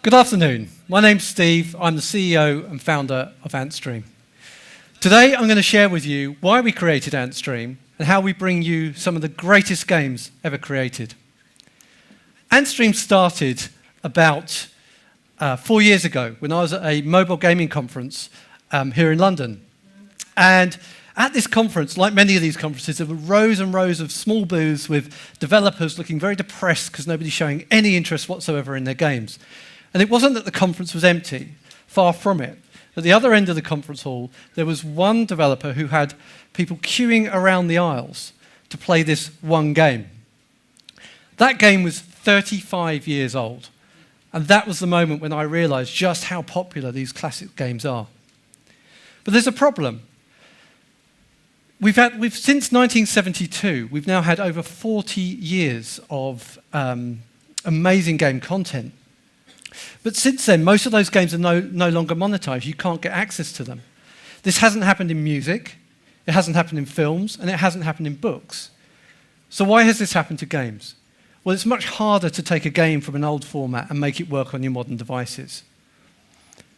Good afternoon. My name's Steve. I'm the CEO and founder of Antstream. Today I'm going to share with you why we created Antstream and how we bring you some of the greatest games ever created. Antstream started about 4 years ago when I was at a mobile gaming conference here in London. And at this conference, like many of these conferences, there were rows and rows of small booths with developers looking very depressed because nobody's showing any interest whatsoever in their games. And it wasn't that the conference was empty, far from it. At the other end of the conference hall, there was one developer who had people queuing around the aisles to play this one game. That game was 35 years old. And that was the moment when I realized just how popular these classic games are. But there's a problem. Since 1972, we've now had over 40 years of amazing game content. But since then, most of those games are no longer monetized. You can't get access to them. This hasn't happened in music, it hasn't happened in films, and it hasn't happened in books. So why has this happened to games? Well, it's much harder to take a game from an old format and make it work on your modern devices.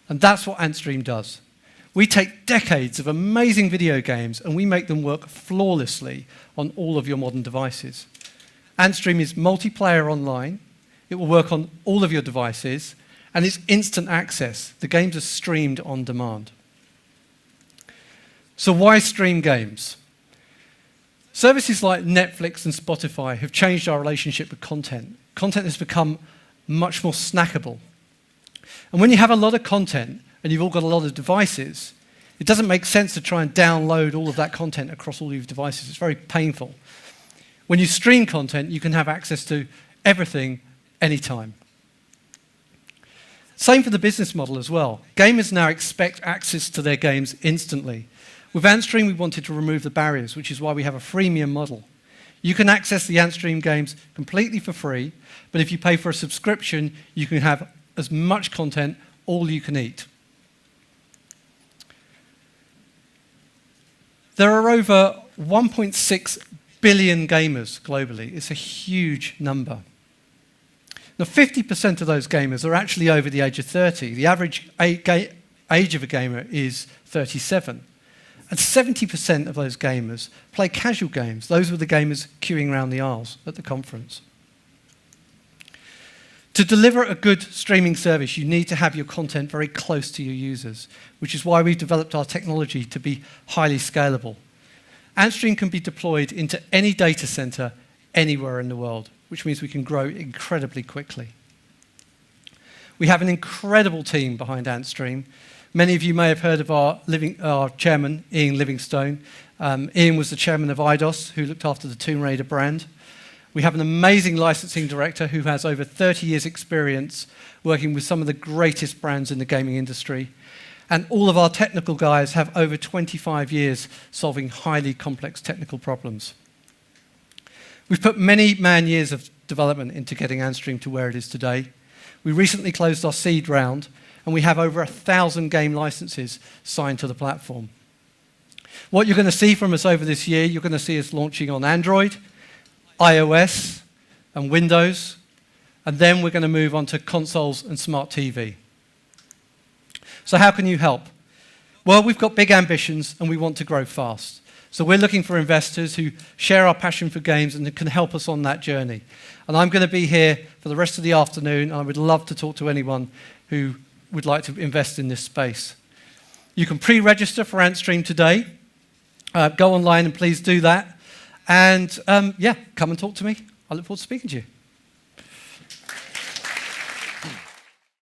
And that's what Antstream does. We take decades of amazing video games and we make them work flawlessly on all of your modern devices. Antstream is multiplayer online. It will work on all of your devices, and it's instant access. The games are streamed on demand. So why stream games? Services like Netflix and Spotify have changed our relationship with content. Content has become much more snackable. And when you have a lot of content, and you've all got a lot of devices, it doesn't make sense to try and download all of that content across all your devices. It's very painful. When you stream content, you can have access to everything anytime. Same for the business model as well. Gamers now expect access to their games instantly. With Antstream, we wanted to remove the barriers, which is why we have a freemium model. You can access the Antstream games completely for free, but if you pay for a subscription, you can have as much content, all you can eat. There are over 1.6 billion gamers globally. It's a huge number. Now, 50% of those gamers are actually over the age of 30. The average age of a gamer is 37. And 70% of those gamers play casual games. Those were the gamers queuing around the aisles at the conference. To deliver a good streaming service, you need to have your content very close to your users, which is why we've developed our technology to be highly scalable. Antstream can be deployed into any data center anywhere in the world, which means we can grow incredibly quickly. We have an incredible team behind Antstream. Many of you may have heard of our chairman, Ian Livingstone. Ian was the chairman of Eidos, who looked after the Tomb Raider brand. We have an amazing licensing director who has over 30 years' experience working with some of the greatest brands in the gaming industry. And all of our technical guys have over 25 years solving highly complex technical problems. We've put many man-years of development into getting Antstream to where it is today. We recently closed our seed round, and we have over 1,000 game licenses signed to the platform. What you're going to see from us over this year, you're going to see us launching on Android, iOS and Windows, and then we're going to move on to consoles and smart TV. So how can you help? Well, we've got big ambitions and we want to grow fast. So we're looking for investors who share our passion for games and can help us on that journey. And I'm going to be here for the rest of the afternoon, and I would love to talk to anyone who would like to invest in this space. You can pre-register for Antstream today. Go online and please do that. And yeah, come and talk to me. I look forward to speaking to you.